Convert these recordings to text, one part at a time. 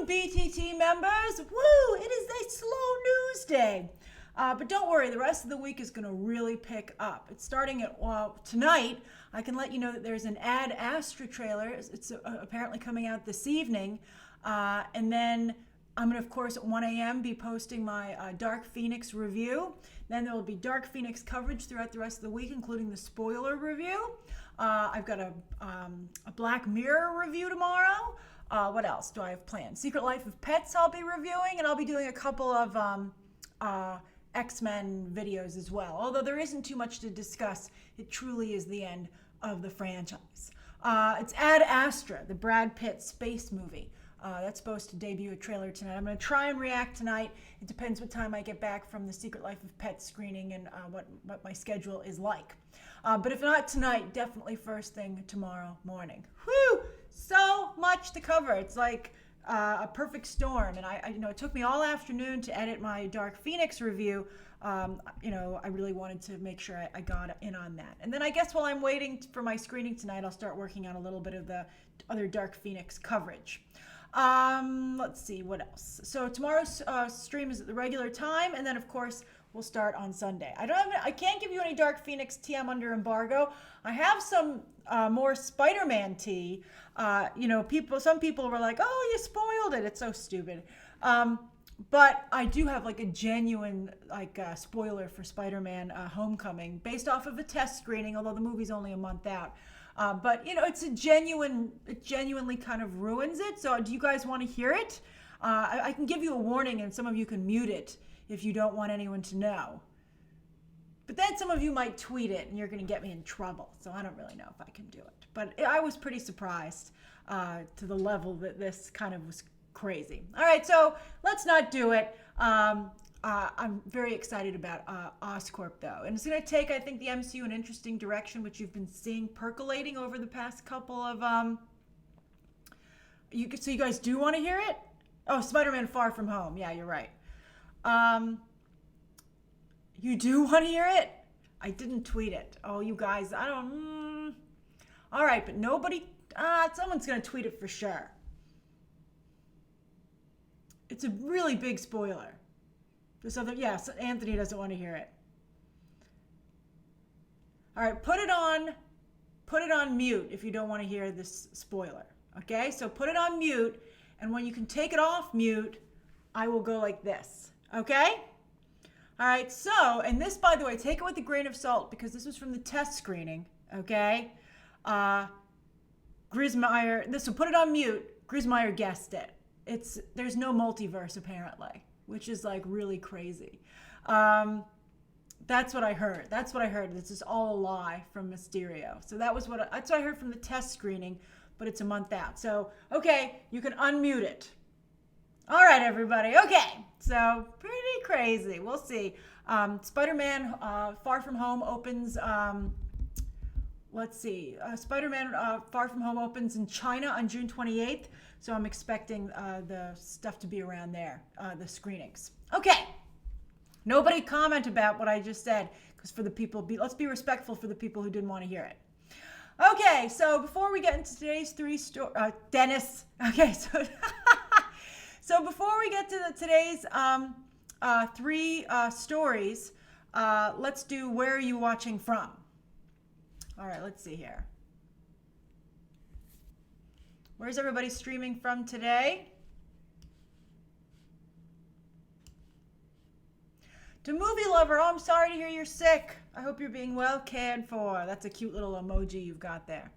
BTT members. Woo! It is a slow news day. But don't worry, the rest of the week is going to really pick up. It's starting at tonight. I can let you know that there's an Ad Astra trailer. It's apparently coming out this evening. And then I'm going to, of course, at 1 a.m. be posting my Dark Phoenix review. Then there will be Dark Phoenix coverage throughout the rest of the week, including the spoiler review. I've got a Black Mirror review tomorrow. What else do I have planned? Secret Life of Pets I'll be reviewing, and I'll be doing a couple of X-Men videos as well. Although there isn't too much to discuss, it truly is the end of the franchise. It's Ad Astra, the Brad Pitt space movie. That's supposed to debut a trailer tonight. I'm going to try and react tonight. It depends what time I get back from the Secret Life of Pets screening and what my schedule is like. But if not tonight, definitely first thing tomorrow morning. Whew! So much to cover. It's like a perfect storm. And I it took me all afternoon to edit my Dark Phoenix review. I really wanted to make sure I got in on that. And then I guess while I'm waiting for my screening tonight, I'll start working on a little bit of the other Dark Phoenix coverage. Let's see what else. So tomorrow's stream is at the regular time, and then of course we'll start on Sunday. I can't give you any Dark Phoenix tea. I'm under embargo. I have some more Spider-Man tea. Some people were like, "Oh, you spoiled it. It's so stupid." But I do have like a genuine spoiler for Spider-Man Homecoming based off of a test screening, although the movie's only a month out. But it genuinely kind of ruins it. So do you guys want to hear it? I can give you a warning, and some of you can mute it if you don't want anyone to know. But then some of you might tweet it, and you're going to get me in trouble. So I don't really know if I can do it. But I was pretty surprised to the level that this kind of was crazy. All right, so let's not do it. I'm very excited about Oscorp, though. And it's going to take, I think, the MCU an interesting direction, which you've been seeing percolating over the past couple of... So you guys do want to hear it? Oh, Spider-Man Far From Home. Yeah, you're right. You do want to hear it? I didn't tweet it. Oh, you guys, I don't... All right, but nobody... someone's going to tweet it for sure. It's a really big spoiler. Yes, Anthony doesn't want to hear it. All right, put it on mute if you don't want to hear this spoiler. Okay, so put it on mute, and when you can take it off mute, I will go like this. Okay? All right, so, and this, by the way, take it with a grain of salt because this was from the test screening. Okay? Grismeyer, so put it on mute. Grismeyer guessed it. There's no multiverse apparently, which is like really crazy. That's what I heard. This is all a lie from Mysterio. So that's what I heard from the test screening, but it's a month out. So, okay, you can unmute it. All right, everybody. Okay, so pretty crazy. We'll see. Spider-Man Far From Home opens... Spider-Man Far From Home opens in China on June 28th. So I'm expecting the stuff to be around there, the screenings. Okay. Nobody comment about what I just said, because for the people, let's be respectful for the people who didn't want to hear it. Okay, so before we get into today's Dennis. Okay, so before we get to today's three stories, let's do where are you watching from? All right, let's see here. Where's everybody streaming from today? To Movie Lover, oh, I'm sorry to hear you're sick. I hope you're being well cared for. That's a cute little emoji you've got there.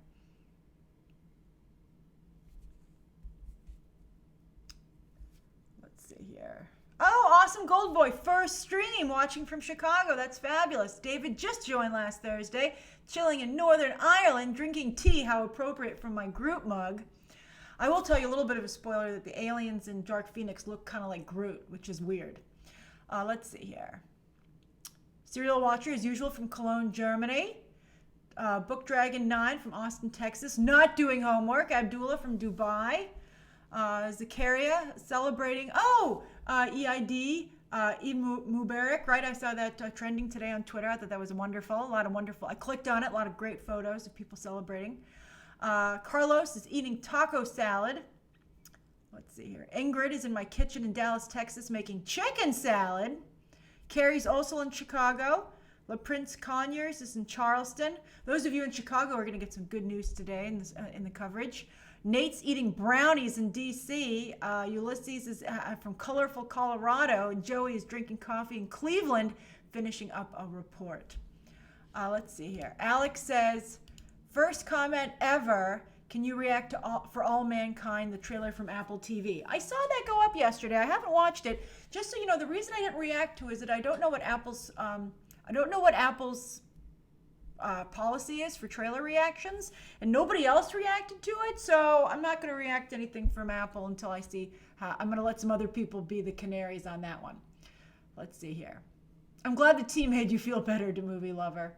Let's see here. Oh, Awesome Gold Boy, first stream, watching from Chicago. That's fabulous. David just joined last Thursday, chilling in Northern Ireland, drinking tea. How appropriate from my Groot mug. I will tell you a little bit of a spoiler that the aliens in Dark Phoenix look kind of like Groot, which is weird. Let's see here. Serial Watcher, as usual, from Cologne, Germany. Book Dragon 9 from Austin, Texas. Not doing homework. Abdullah from Dubai. Zakaria celebrating. EID. Eid Mubarak, right? I saw that trending today on Twitter. I thought that was wonderful. I clicked on it. A lot of great photos of people celebrating. Carlos is eating taco salad. Let's see here. Ingrid is in my kitchen in Dallas, Texas, making chicken salad. Carrie's also in Chicago. La Prince Conyers is in Charleston. Those of you in Chicago are going to get some good news today in the coverage. Nate's eating brownies in D.C. Ulysses is from colorful Colorado. And Joey is drinking coffee in Cleveland, finishing up a report. Let's see here. Alex says, first comment ever. Can you react to For All Mankind, the trailer from Apple TV? I saw that go up yesterday. I haven't watched it. Just so you know, the reason I didn't react to it is that I don't know what Apple's policy is for trailer reactions, and nobody else reacted to it. So I'm not going to react to anything from Apple until I see how. I'm going to let some other people be the canaries on that one. Let's see here. I'm glad the team made you feel better, to movie lover.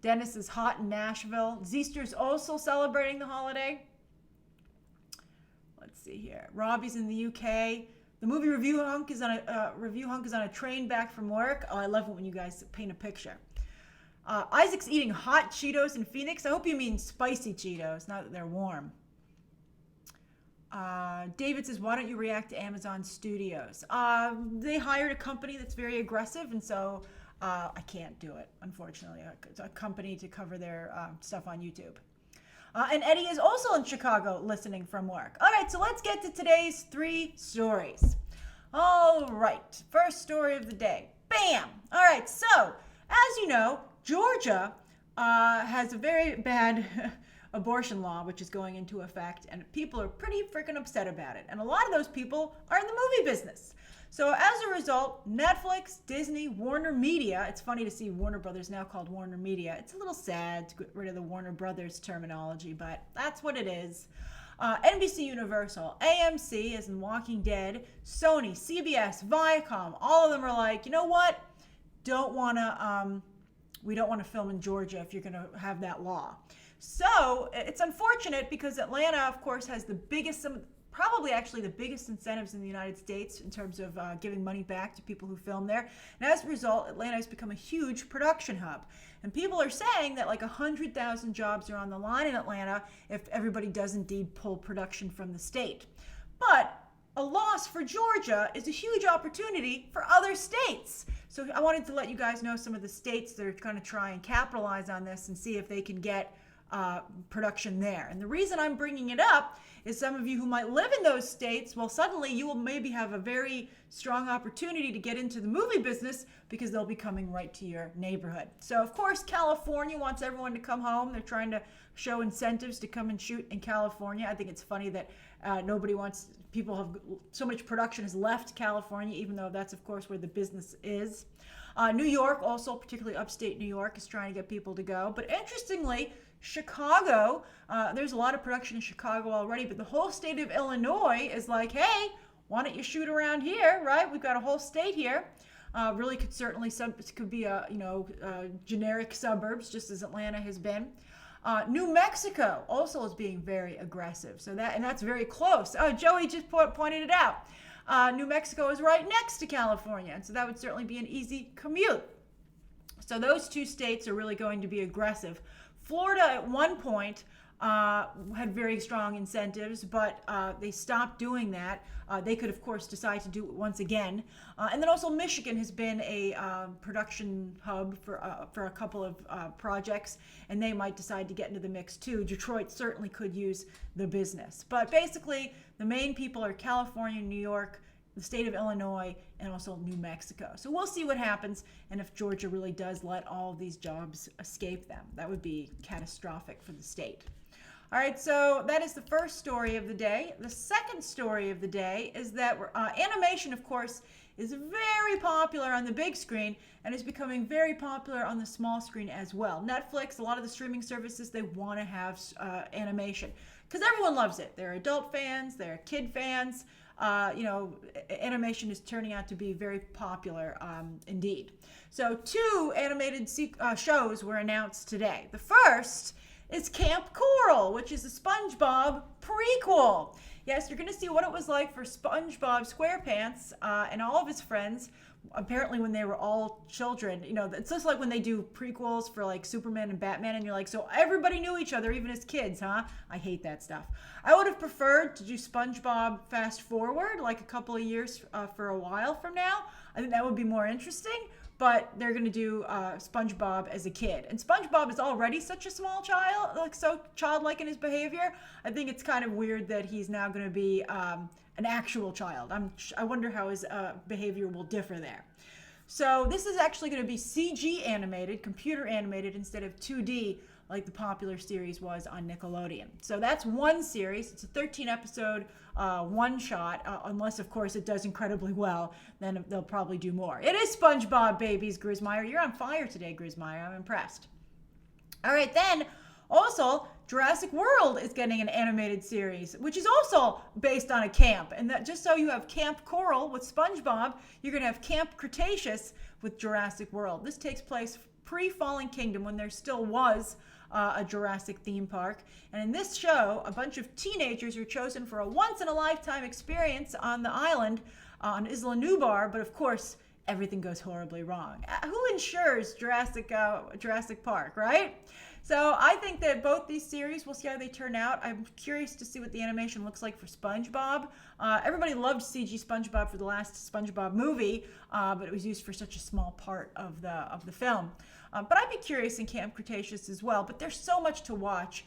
Dennis is hot in Nashville. Zeester's also celebrating the holiday. Let's see here. Robbie's in the UK. The movie review hunk is on a train back from work. Oh, I love it when you guys paint a picture. Isaac's eating hot Cheetos in Phoenix. I hope you mean spicy Cheetos, not that they're warm. David says, why don't you react to Amazon Studios? They hired a company that's very aggressive, and so I can't do it, unfortunately. It's a company to cover their stuff on YouTube. And Eddie is also in Chicago listening from work. All right, so let's get to today's 3 stories. All right, first story of the day. Bam! All right, so as you know, Georgia has a very bad abortion law, which is going into effect, and people are pretty freaking upset about it. And a lot of those people are in the movie business. So as a result, Netflix, Disney, Warner Media, it's funny to see Warner Brothers now called Warner Media. It's a little sad to get rid of the Warner Brothers terminology, but that's what it is. NBC Universal, AMC, as in Walking Dead, Sony, CBS, Viacom, all of them are like, you know what? We don't want to film in Georgia if you're going to have that law. So it's unfortunate because Atlanta, of course, has the biggest, probably actually the biggest incentives in the United States in terms of giving money back to people who film there. And as a result, Atlanta has become a huge production hub. And people are saying that like 100,000 jobs are on the line in Atlanta if everybody does indeed pull production from the state. But a loss for Georgia is a huge opportunity for other states. So I wanted to let you guys know some of the states that are going to try and capitalize on this and see if they can get production there. And the reason I'm bringing it up is some of you who might live in those states, well, suddenly you will maybe have a very strong opportunity to get into the movie business because they'll be coming right to your neighborhood. So, of course, California wants everyone to come home. They're trying to show incentives to come and shoot in California. I think it's funny that people have so much production has left California, even though that's, of course, where the business is. New York, also particularly upstate New York, is trying to get people to go. But interestingly, Chicago, there's a lot of production in Chicago already, but the whole state of Illinois is like, hey, why don't you shoot around here, right? We've got a whole state here. Really could be generic suburbs, just as Atlanta has been. New Mexico also is being very aggressive. That's very close. Oh, Joey just pointed it out. New Mexico is right next to California, and so that would certainly be an easy commute. So those 2 states are really going to be aggressive. Florida at one point had very strong incentives, but they stopped doing that. They could, of course, decide to do it once again. And then also Michigan has been a production hub for a couple of projects, and they might decide to get into the mix too. Detroit certainly could use the business. But basically, the main people are California, New York, the state of Illinois, and also New Mexico. So we'll see what happens, and if Georgia really does let all of these jobs escape them. That would be catastrophic for the state. All right, so that is the first story of the day. The second story of the day is that animation, of course, is very popular on the big screen and is becoming very popular on the small screen as well. Netflix, a lot of the streaming services, they want to have animation because everyone loves it. There are adult fans, there are kid fans. Animation is turning out to be very popular indeed. So 2 animated shows were announced today. The first is Camp Coral, which is a Spongebob prequel. Yes, you're going to see what it was like for SpongeBob SquarePants and all of his friends apparently when they were all children, it's just like when they do prequels for like Superman and Batman, and you're like, so everybody knew each other, even as kids, huh? I hate that stuff. I would have preferred to do SpongeBob fast forward, like a couple of years for a while from now. I think that would be more interesting. But they're going to do SpongeBob as a kid. And SpongeBob is already such a small child, like so childlike in his behavior. I think it's kind of weird that he's now going to be an actual child. I wonder how his behavior will differ there. So this is actually going to be CG animated, computer animated, instead of 2D like the popular series was on Nickelodeon. So that's one series. It's a 13-episode one-shot, unless, of course, it does incredibly well. Then they'll probably do more. It is SpongeBob, babies, Grismeyer. You're on fire today, Grismeyer. I'm impressed. All right, then, also, Jurassic World is getting an animated series, which is also based on a camp. And that just so you have Camp Coral with SpongeBob, you're going to have Camp Cretaceous with Jurassic World. This takes place pre-Fallen Kingdom, when there still was a Jurassic theme park. And in this show, a bunch of teenagers are chosen for a once-in-a-lifetime experience on the island on Isla Nublar, but of course, everything goes horribly wrong. Who insures Jurassic Park, right? So I think that both these series, we'll see how they turn out. I'm curious to see what the animation looks like for SpongeBob. Everybody loved CG SpongeBob for the last SpongeBob movie, but it was used for such a small part of the film. But I'd be curious in Camp Cretaceous as well. But there's so much to watch.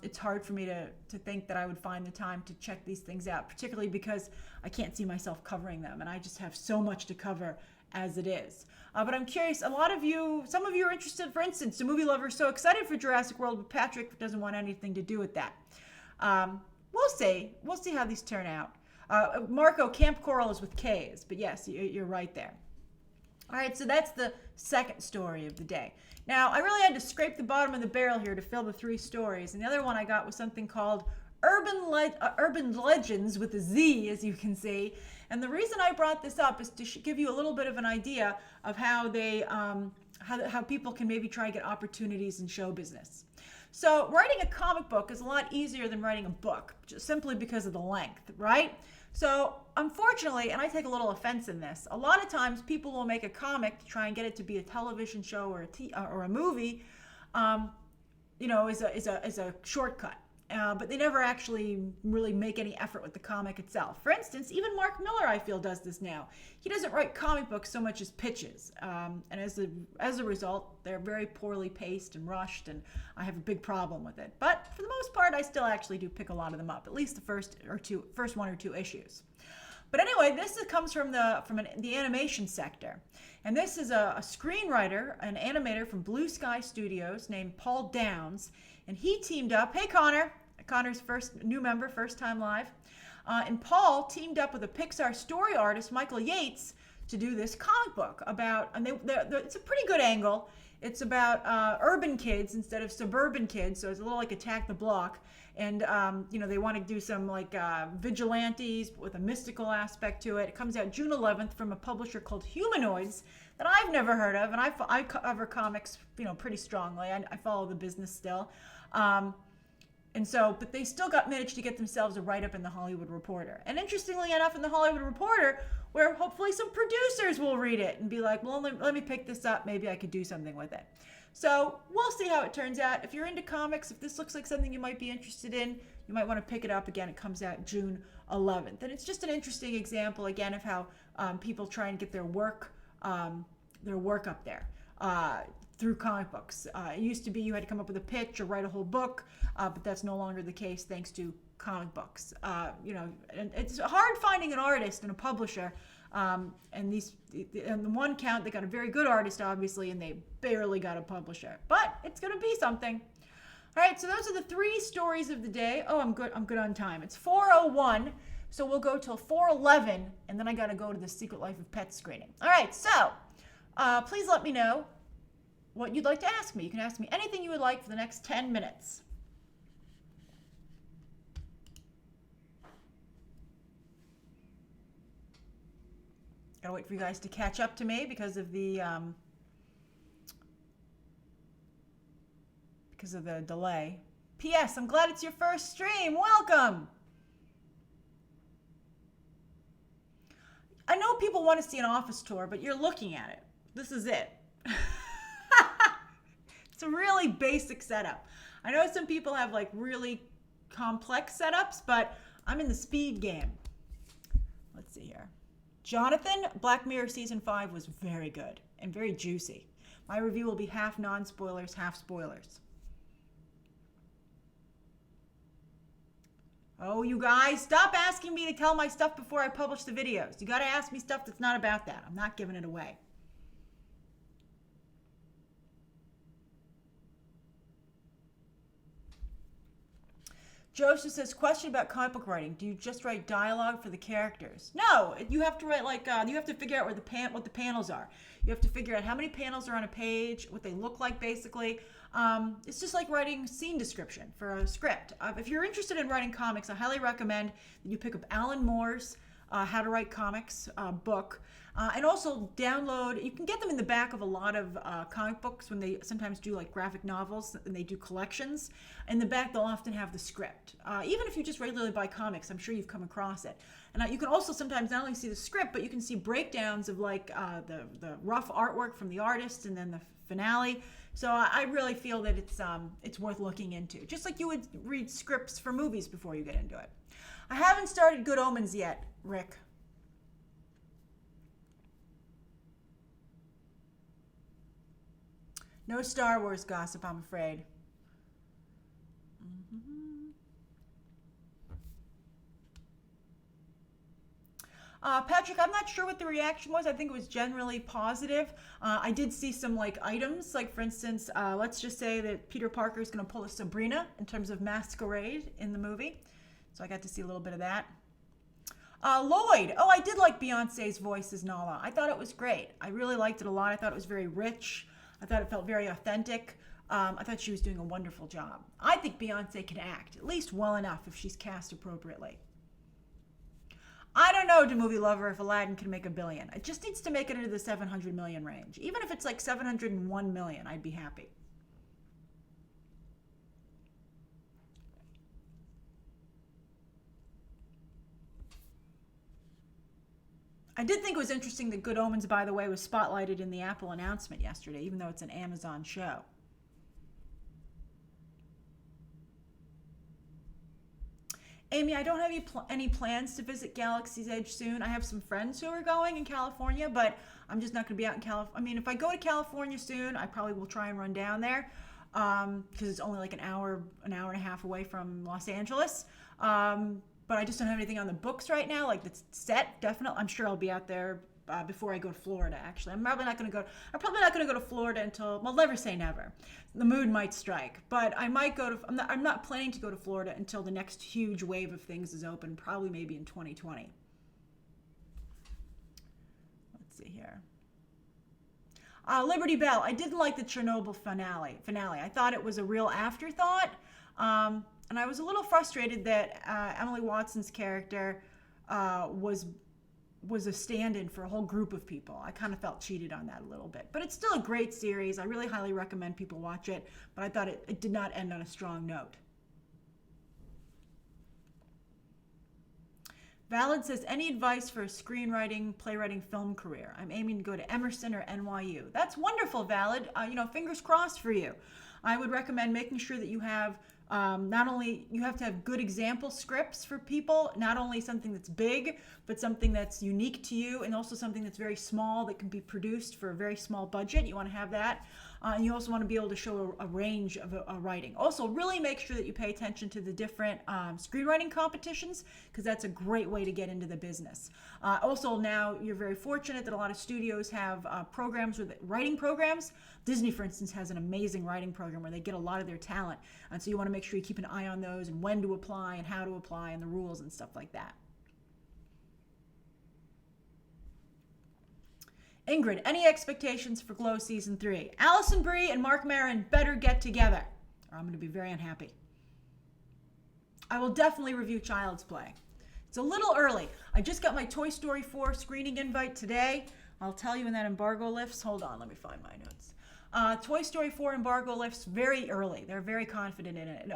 It's hard for me to think that I would find the time to check these things out, particularly because I can't see myself covering them, and I just have so much to cover as it is. But I'm curious, some of you are interested, for instance, the movie lover is so excited for Jurassic World, but Patrick doesn't want anything to do with that. We'll see. We'll see how these turn out. Marco, Camp Coral is with K's, but yes, you're right there. All right, so that's the second story of the day. Now, I really had to scrape the bottom of the barrel here to fill the three stories, and the other one I got was something called Urban Legends with a Z, as you can see. And the reason I brought this up is to give you a little bit of an idea of how how people can maybe try to get opportunities in show business. So writing a comic book is a lot easier than writing a book, just simply because of the length, right? So unfortunately, and I take a little offense in this, a lot of times people will make a comic to try and get it to be a television show or a movie, is a shortcut. But they never actually really make any effort with the comic itself. For instance, even Mark Miller, I feel, does this now. He doesn't write comic books so much as pitches. And as a result, they're very poorly paced and rushed, and I have a big problem with it. But for the most part, I still actually do pick a lot of them up, at least the first one or two issues. But anyway, this comes from the animation sector. And this is a screenwriter, an animator from Blue Sky Studios named Paul Downs. And he teamed up, hey Connor, Connor's new member, first time live. And Paul teamed up with a Pixar story artist, Michael Yates, to do this comic book about, and it's a pretty good angle. It's about urban kids instead of suburban kids, so it's a little like Attack the Block. And, they want to do some like vigilantes with a mystical aspect to it. It comes out June 11th from a publisher called Humanoids that I've never heard of. And I cover comics, pretty strongly. I follow the business still. But they still managed to get themselves a write-up in the Hollywood Reporter. And interestingly enough, in the Hollywood Reporter, where hopefully some producers will read it and be like, well, let me pick this up. Maybe I could do something with it. So we'll see how it turns out. If you're into comics, if this looks like something you might be interested in, you might want to pick it up. Again, it comes out June 11th. And it's just an interesting example, again, of how people try and get their work up there. Through comic books. It used to be you had to come up with a pitch or write a whole book, but that's no longer the case thanks to comic books. And it's hard finding an artist and a publisher. And the one count, they got a very good artist, obviously, and they barely got a publisher. But it's going to be something. All right, so those are the three stories of the day. Oh, I'm good on time. It's 4:01, so we'll go till 4:11, and then I got to go to the Secret Life of Pets screening. All right, so please let me know what you'd like to ask me. You can ask me anything you would like for the next 10 minutes. Gotta wait for you guys to catch up to me because of the delay. P.S. I'm glad it's your first stream. Welcome. I know people want to see an office tour, but you're looking at it. This is it. It's a really basic setup. I know some people have like really complex setups, but I'm in the speed game. Let's see here. Jonathan, Black Mirror Season 5 was very good and very juicy. My review will be half non-spoilers, half spoilers. Oh, you guys, stop asking me to tell my stuff before I publish the videos. You got to ask me stuff that's not about that. I'm not giving it away. Joseph says, question about comic book writing. Do you just write dialogue for the characters? No, you have to write like, you have to figure out what the panels are. You have to figure out how many panels are on a page, what they look like basically. It's just like writing scene description for a script. If you're interested in writing comics, I highly recommend that you pick up Alan Moore's How to Write Comics book. And also download, you can get them in the back of a lot of comic books when they sometimes do like graphic novels and they do collections. In the back, they'll often have the script. Even if you just regularly buy comics, I'm sure you've come across it. And you can also sometimes not only see the script, but you can see breakdowns of like the rough artwork from the artist and then the finale. So I really feel that it's worth looking into. Just like you would read scripts for movies before you get into it. I haven't started Good Omens yet, Rick. No Star Wars gossip, I'm afraid. Patrick, I'm not sure what the reaction was. I think it was generally positive. I did see some like items, like for instance, let's just say that Peter Parker is going to pull a Sabrina in terms of masquerade in the movie. So I got to see a little bit of that. Lloyd, I did like Beyonce's voice as Nala. I thought it was great. I really liked it a lot. I thought it was very rich. I thought it felt very authentic. I thought she was doing a wonderful job. I think Beyonce can act, at least well enough if she's cast appropriately. I don't know, to movie lover, if Aladdin can make $1 billion. It just needs to make it into the 700 million range. Even if it's like 701 million, I'd be happy. I did think it was interesting that Good Omens, by the way, was spotlighted in the Apple announcement yesterday, even though it's an Amazon show. Amy, I don't have any plans to visit Galaxy's Edge soon. I have some friends who are going in California, but I'm just not going to be out in California. I mean, if I go to California soon, I probably will try and run down there because it's only like an hour and a half away from Los Angeles. But I just don't have anything on the books right now, like that's set. Definitely, I'm sure I'll be out there before I go to Florida. Actually, I'm probably not going to go to Florida until, well, never say never. The mood might strike, but I might go to. I'm not planning to go to Florida until the next huge wave of things is open, probably maybe in 2020. Let's see here. Liberty Bell. I didn't like the Chernobyl finale. I thought it was a real afterthought. And I was a little frustrated that Emily Watson's character was a stand-in for a whole group of people. I kind of felt cheated on that a little bit. But it's still a great series. I really highly recommend people watch it. But I thought it did not end on a strong note. Valid says, any advice for a screenwriting, playwriting, film career? I'm aiming to go to Emerson or NYU. That's wonderful, Valid. Fingers crossed for you. I would recommend making sure that you have not only you have to have good example scripts for people, not only something that's big, but something that's unique to you, and also something that's very small that can be produced for a very small budget. You want to have that. And you also want to be able to show a range of writing. Also, really make sure that you pay attention to the different screenwriting competitions, because that's a great way to get into the business. Also, now you're very fortunate that a lot of studios have programs with writing programs. Disney, for instance, has an amazing writing program where they get a lot of their talent. And so you want to make sure you keep an eye on those and when to apply and how to apply and the rules and stuff like that. Ingrid, any expectations for Glow Season 3? Alison Brie and Mark Maron better get together, or I'm going to be very unhappy. I will definitely review Child's Play. It's a little early. I just got my Toy Story 4 screening invite today. I'll tell you when that embargo lifts. Hold on, let me find my notes. Toy Story 4 embargo lifts very early. They're very confident in it.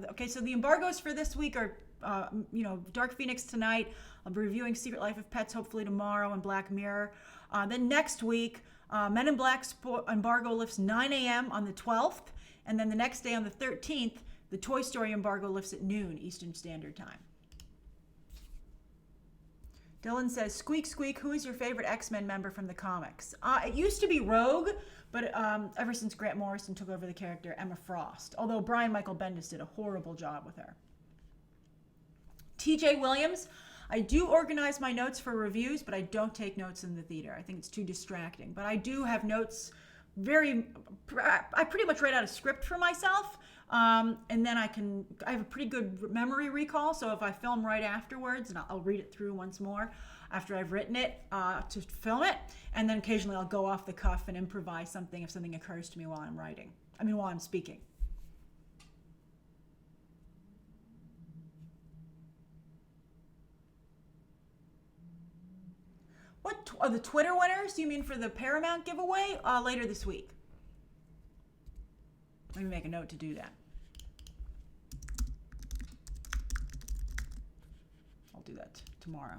Okay, so the embargoes for this week are Dark Phoenix tonight. I'll be reviewing Secret Life of Pets hopefully tomorrow and Black Mirror. Then next week, Men in Black embargo lifts 9 a.m. on the 12th. And then the next day on the 13th, the Toy Story embargo lifts at noon Eastern Standard Time. Dylan says, squeak, squeak, who is your favorite X-Men member from the comics? It used to be Rogue, but ever since Grant Morrison took over the character, Emma Frost. Although Brian Michael Bendis did a horrible job with her. TJ Williams, I do organize my notes for reviews, but I don't take notes in the theater. I think it's too distracting. But I do have notes I pretty much write out a script for myself. And then I have a pretty good memory recall. So if I film right afterwards, and I'll read it through once more after I've written it to film it. And then occasionally I'll go off the cuff and improvise something if something occurs to me while I'm speaking. What are the Twitter winners? You mean for the Paramount giveaway? Later this week. Let me make a note to do that. I'll do that tomorrow.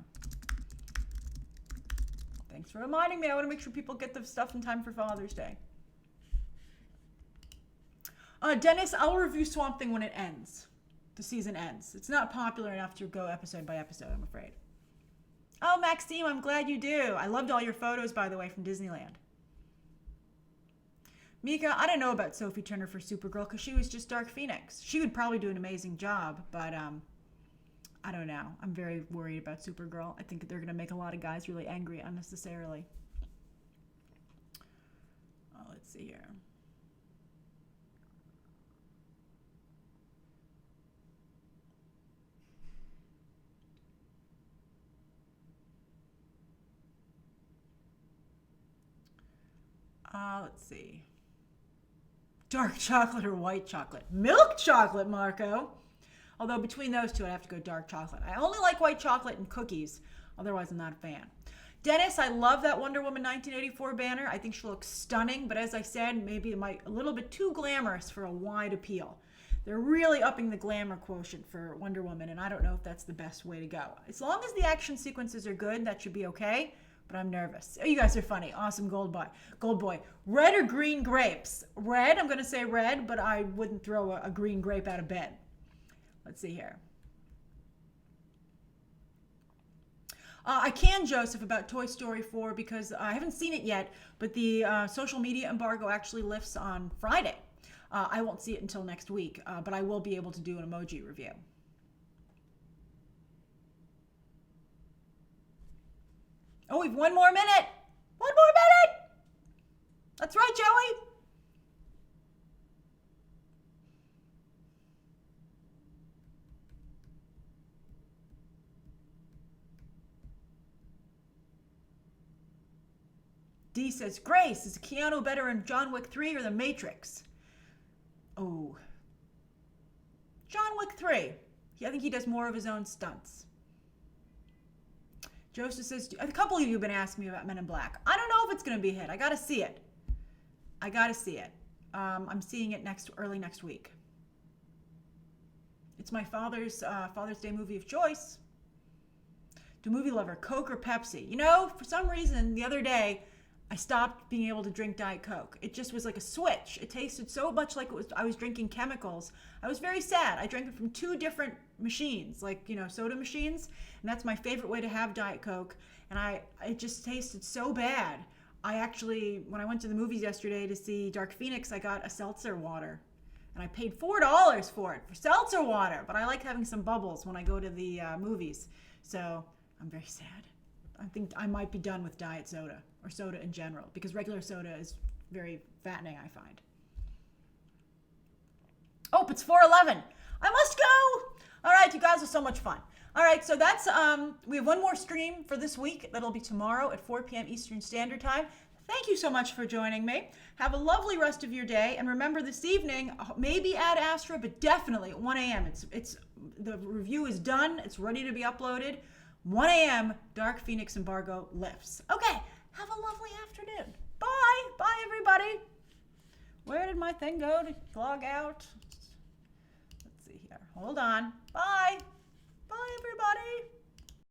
Thanks for reminding me. I want to make sure people get the stuff in time for Father's Day. Dennis, I'll review Swamp Thing when it ends. The season ends. It's not popular enough to go episode by episode, I'm afraid. Oh, Maxime, I'm glad you do. I loved all your photos, by the way, from Disneyland. Mika, I don't know about Sophie Turner for Supergirl because she was just Dark Phoenix. She would probably do an amazing job, but I don't know. I'm very worried about Supergirl. I think they're going to make a lot of guys really angry unnecessarily. Let's see here. Let's see. Dark chocolate or white chocolate? Milk chocolate, Marco. Although between those two, I'd have to go dark chocolate. I only like white chocolate and cookies. Otherwise, I'm not a fan. Dennis, I love that Wonder Woman 1984 banner. I think she looks stunning. But as I said, maybe a little bit too glamorous for a wide appeal. They're really upping the glamour quotient for Wonder Woman, and I don't know if that's the best way to go. As long as the action sequences are good, that should be okay. But I'm nervous. Oh, you guys are funny. Awesome, Gold Boy. Red or green grapes? Red. I'm going to say red, but I wouldn't throw a green grape out of bed. Let's see here. I can, Joseph, about Toy Story 4 because I haven't seen it yet, but the social media embargo actually lifts on Friday. I won't see it until next week, but I will be able to do an emoji review. Oh, we've one more minute. One more minute. That's right, Joey. D says, Grace, is Keanu better in John Wick 3 or The Matrix? Oh. John Wick 3. I think he does more of his own stunts. Joseph says, a couple of you have been asking me about Men in Black. I don't know if it's going to be a hit. I got to see it. I'm seeing it early next week. It's my Father's Day movie of choice. To movie lover, Coke or Pepsi? You know, for some reason, the other day, I stopped being able to drink Diet Coke. It just was like a switch. It tasted so much like I was drinking chemicals. I was very sad. I drank it from two different machines, like, soda machines. And that's my favorite way to have Diet Coke. And it just tasted so bad. I actually, when I went to the movies yesterday to see Dark Phoenix, I got a seltzer water. And I paid $4 for it, for seltzer water. But I like having some bubbles when I go to the movies. So I'm very sad. I think I might be done with diet soda or soda in general because regular soda is very fattening, I find. Oh, it's 4:11. I must go. All right, you guys are so much fun. All right, so that's, we have one more stream for this week. That'll be tomorrow at 4 p.m. Eastern Standard Time. Thank you so much for joining me. Have a lovely rest of your day. And remember this evening, maybe Ad Astra, but definitely at 1 a.m. The review is done. It's ready to be uploaded. 1 a.m. Dark Phoenix embargo lifts. Okay, have a lovely afternoon. Bye. Bye, everybody. Where did my thing go to log out? Let's see here. Hold on. Bye.